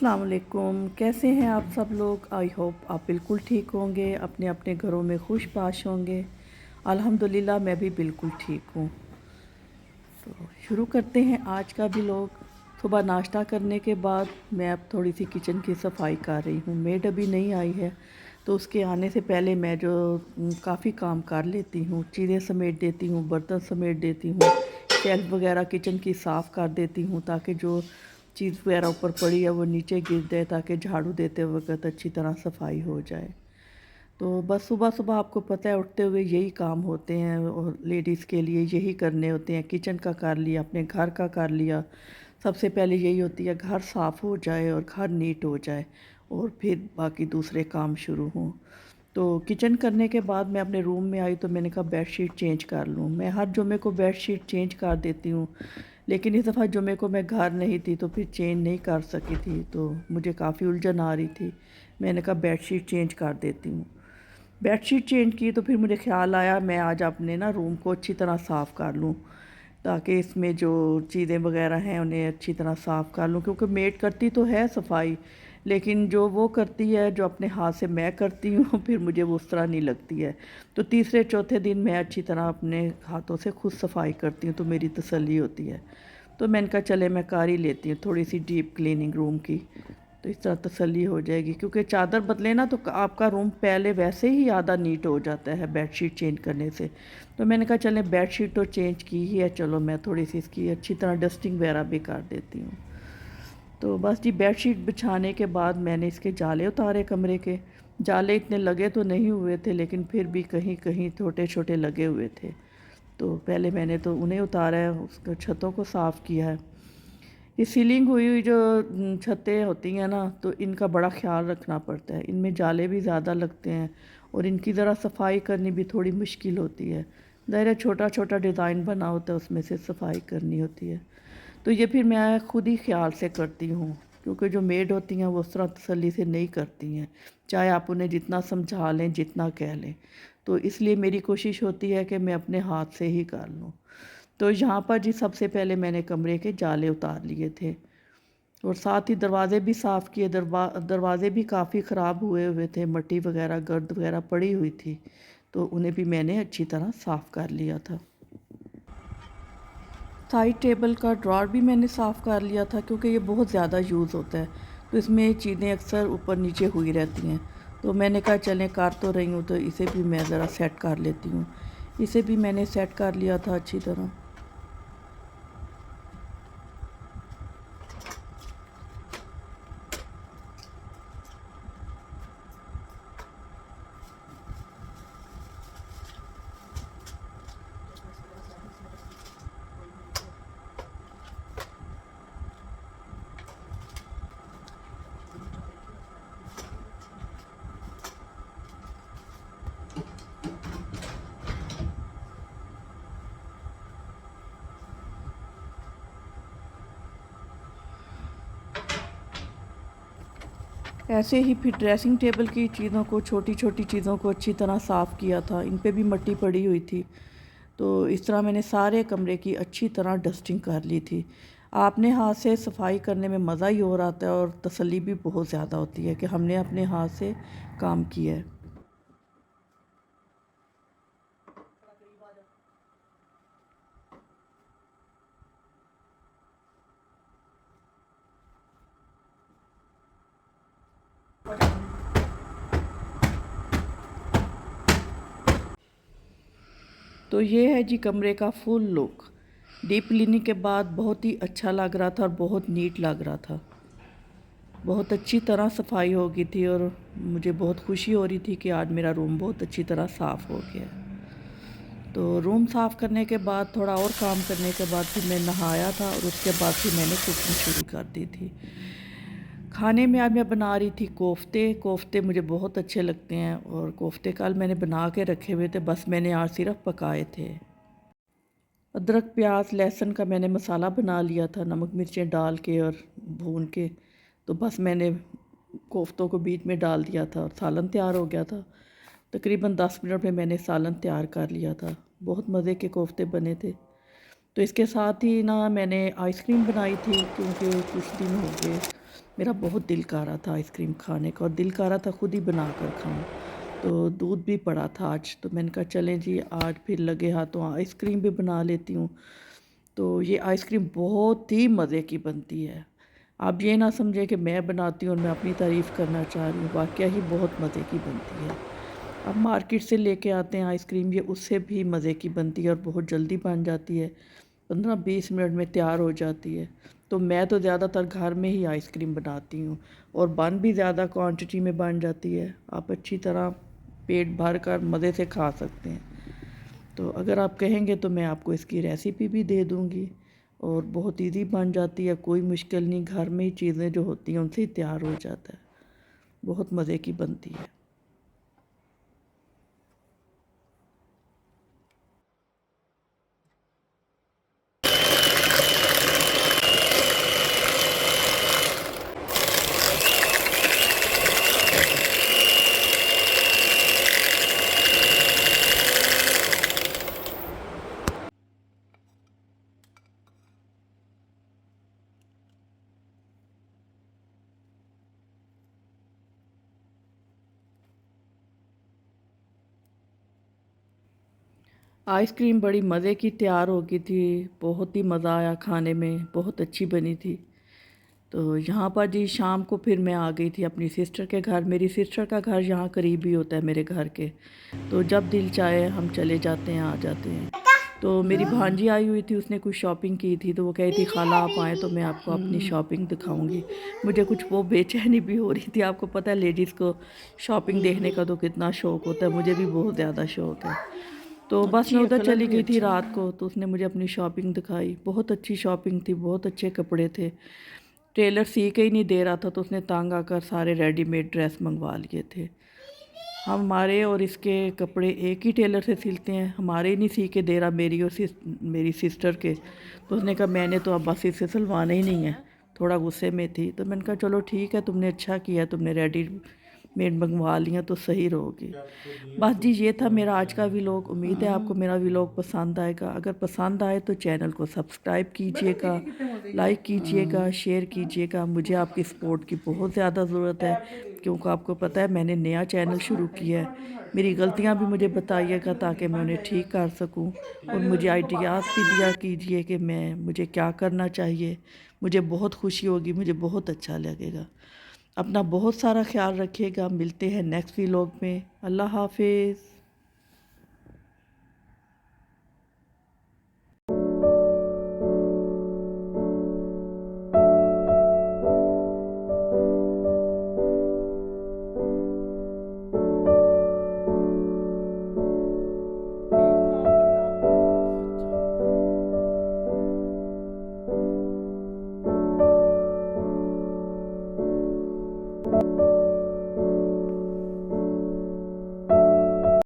अस्सलाम वालेकुम। कैसे हैं आप सब लोग? आई होप आप बिल्कुल ठीक होंगे, अपने अपने घरों में खुशबाश होंगे। अल्हम्दुलिल्लाह मैं भी बिल्कुल ठीक हूँ। तो शुरू करते हैं आज का भी लोग। सुबह नाश्ता करने के बाद मैं अब थोड़ी सी किचन की सफाई कर रही हूँ। मेड अभी नहीं आई है, तो उसके आने से पहले मैं जो काफ़ी काम कर लेती हूँ। चीज़ें समेट देती हूँ, बर्तन समेट देती हूँ, शेल्फ वगैरह किचन की साफ़ कर देती हूँ, ताकि जो चीज़ वगैरह ऊपर पड़ी है वो नीचे गिर जाए, ताकि झाड़ू देते वक्त अच्छी तरह सफाई हो जाए। तो बस सुबह सुबह आपको पता है, उठते हुए यही काम होते हैं और लेडीज़ के लिए यही करने होते हैं। किचन का कर लिया, अपने घर का कर लिया। सबसे पहले यही होती है घर साफ़ हो जाए और घर नीट हो जाए, और फिर बाकी दूसरे काम शुरू हों। तो किचन करने के बाद मैं अपने रूम में आई, तो मैंने कहा बेडशीट चेंज कर लूँ। मैं हर जुमे को बेडशीट चेंज कर देती हूँ, लेकिन इस दफ़ा जुमे को मैं घर नहीं थी, तो फिर चेंज नहीं कर सकी थी, तो मुझे काफ़ी उलझन आ रही थी। मैंने कहा बेडशीट चेंज कर देती हूँ। बेडशीट चेंज की तो फिर मुझे ख़्याल आया मैं आज अपने ना रूम को अच्छी तरह साफ़ कर लूँ, ताकि इसमें जो चीज़ें वगैरह हैं उन्हें अच्छी तरह साफ़ कर लूँ। क्योंकि मेड करती तो है सफाई, लेकिन जो वो करती है, जो अपने हाथ से मैं करती हूँ फिर मुझे वो उस तरह नहीं लगती है। तो तीसरे चौथे दिन मैं अच्छी तरह अपने हाथों से खुद सफाई करती हूँ, तो मेरी तसल्ली होती है। तो मैंने कहा चले मैं कर ही लेती हूँ थोड़ी सी डीप क्लीनिंग रूम की, तो इस तरह तसल्ली हो जाएगी। क्योंकि चादर बदले ना, तो आपका रूम पहले वैसे ही आधा नीट हो जाता है बेडशीट चेंज करने से। तो मैंने कहा चलें बेडशीट तो चेंज की ही है, चलो मैं थोड़ी सी इसकी अच्छी तरह डस्टिंग वगैरह भी कर देती हूँ। तो बस जी बेडशीट बिछाने के बाद मैंने इसके जाले उतारे कमरे के। जाले इतने लगे तो नहीं हुए थे, लेकिन फिर भी कहीं कहीं छोटे छोटे लगे हुए थे। तो पहले मैंने तो उन्हें उतारा है, उसको छतों को साफ़ किया है। ये सीलिंग हुई हुई जो छतें होती हैं ना, तो इनका बड़ा ख्याल रखना पड़ता है। इनमें जाले भी ज़्यादा लगते हैं, और इनकी ज़रा सफाई करनी भी थोड़ी मुश्किल होती है। ज़ाहिर है छोटा छोटा डिज़ाइन बना होता है, उसमें से सफाई करनी होती है। तो ये फिर मैं खुद ही ख्याल से करती हूँ, क्योंकि जो मेड होती हैं वो उस तरह तसल्ली से नहीं करती हैं, चाहे आप उन्हें जितना समझा लें, जितना कह लें। तो इसलिए मेरी कोशिश होती है कि मैं अपने हाथ से ही कर लूँ। तो यहाँ पर जी सबसे पहले मैंने कमरे के जाले उतार लिए थे, और साथ ही दरवाज़े भी साफ़ किए। दरवाज़े भी काफ़ी ख़राब हुए हुए थे, मट्टी वगैरह गर्द वगैरह पड़ी हुई थी, तो उन्हें भी मैंने अच्छी तरह साफ़ कर लिया था। साइड टेबल का ड्रॉर भी मैंने साफ़ कर लिया था, क्योंकि ये बहुत ज़्यादा यूज़ होता है, तो इसमें चीज़ें अक्सर ऊपर नीचे हुई रहती हैं। तो मैंने कहा चलें कर तो रही हूँ, तो इसे भी मैं ज़रा सेट कर लेती हूँ। इसे भी मैंने सेट कर लिया था अच्छी तरह। ऐसे ही फिर ड्रेसिंग टेबल की चीज़ों को, छोटी छोटी चीज़ों को अच्छी तरह साफ़ किया था। इन पे भी मिट्टी पड़ी हुई थी, तो इस तरह मैंने सारे कमरे की अच्छी तरह डस्टिंग कर ली थी। आपने हाथ से सफाई करने में मज़ा ही और आता है, और तसल्ली भी बहुत ज़्यादा होती है कि हमने अपने हाथ से काम किया है। तो ये है जी कमरे का फुल लुक। डीप क्लीनिंग के बाद बहुत ही अच्छा लग रहा था, और बहुत नीट लग रहा था। बहुत अच्छी तरह सफाई हो गई थी, और मुझे बहुत खुशी हो रही थी कि आज मेरा रूम बहुत अच्छी तरह साफ़ हो गया। तो रूम साफ़ करने के बाद, थोड़ा और काम करने के बाद फिर मैं नहाया था, और उसके बाद फिर मैंने कुकिंग शुरू कर दी थी। खाने में आज मैं बना रही थी कोफ्ते। कोफ्ते मुझे बहुत अच्छे लगते हैं, और कोफ्ते कल मैंने बना के रखे हुए थे, बस मैंने आज सिर्फ पकाए थे। अदरक प्याज लहसुन का मैंने मसाला बना लिया था, नमक मिर्चें डाल के और भून के। तो बस मैंने कोफ्तों को बीच में डाल दिया था, और सालन तैयार हो गया था। तकरीबन 10 मिनट में मैंने सालन तैयार कर लिया था। बहुत मज़े के कोफ्ते बने थे। तो इसके साथ ही ना मैंने आइसक्रीम बनाई थी, क्योंकि कुछ दिन हो गए मेरा बहुत दिल कर रहा था आइसक्रीम खाने का और दिल कर रहा था खुद ही बना कर खाऊँ। तो दूध भी पड़ा था आज, तो मैंने कहा चलें जी आज फिर लगे हाथों आइसक्रीम भी बना लेती हूँ। तो ये आइसक्रीम बहुत ही मज़े की बनती है। आप ये ना समझें कि मैं बनाती हूँ और मैं अपनी तारीफ़ करना चाह रही हूँ, वाक़या ही बहुत मज़े की बनती है। अब मार्केट से लेके आते हैं आइसक्रीम, ये उससे भी मज़े की बनती है और बहुत जल्दी बन जाती है, 15-20 मिनट में तैयार हो जाती है। तो मैं तो ज़्यादातर घर में ही आइसक्रीम बनाती हूँ और बन भी ज़्यादा क्वांटिटी में बन जाती है। आप अच्छी तरह पेट भर कर मज़े से खा सकते हैं। तो अगर आप कहेंगे तो मैं आपको इसकी रेसिपी भी दे दूँगी और बहुत इजी बन जाती है, कोई मुश्किल नहीं, घर में ही चीज़ें जो होती हैं उनसे ही तैयार हो जाता है, बहुत मज़े की बनती है। आइसक्रीम बड़ी मज़े की तैयार हो गई थी, बहुत ही मज़ा आया खाने में, बहुत अच्छी बनी थी। तो यहाँ पर जी शाम को फिर मैं आ गई थी अपनी सिस्टर के घर। मेरी सिस्टर का घर यहाँ करीब ही होता है मेरे घर के, तो जब दिल चाहे हम चले जाते हैं, आ जाते हैं। तो मेरी भांजी आई हुई थी, उसने कुछ शॉपिंग की थी, तो वो कही थी खाला आप आएँ तो मैं आपको अपनी शॉपिंग दिखाऊंगी। मुझे कुछ वो बेचैनी भी हो रही थी, आपको पता है लेडीज़ को शॉपिंग देखने का तो कितना शौक़ होता है, मुझे भी बहुत ज़्यादा शौक़ है। तो बस मैं उधर चली गई थी रात को, तो उसने मुझे अपनी शॉपिंग दिखाई, बहुत अच्छी शॉपिंग थी, बहुत अच्छे कपड़े थे। टेलर सी के ही नहीं दे रहा था, तो उसने तंग आकर सारे रेडीमेड ड्रेस मंगवा लिए थे। हमारे और इसके कपड़े एक ही टेलर से सिलते हैं, हमारे ही नहीं सी के दे रहा, मेरी और मेरी सिस्टर के। तो उसने कहा मैंने तो अब बस इससे सिलवाना ही नहीं है, थोड़ा गुस्से में थी। तो मैंने कहा चलो ठीक है, तुमने अच्छा किया, तुमने रेडीमेड मंगवा लिया तो सही रहोगी। बस जी ये था मेरा आज का व्लॉग। उम्मीद है आपको मेरा व्लॉग पसंद आएगा। अगर पसंद आए तो चैनल को सब्सक्राइब कीजिएगा, लाइक कीजिएगा, शेयर कीजिएगा। मुझे आपकी सपोर्ट की बहुत ज़्यादा ज़रूरत है, क्योंकि आपको पता है मैंने नया चैनल शुरू किया है। मेरी गलतियां भी मुझे बताइएगा ताकि मैं उन्हें ठीक कर सकूं, और मुझे आइडियाज़ भी दिया कीजिए कि मुझे क्या करना चाहिए। मुझे बहुत खुशी होगी, मुझे बहुत अच्छा लगेगा। अपना बहुत सारा ख्याल रखिएगा। मिलते हैं नेक्स्ट व्लॉग में। अल्लाह हाफिज़।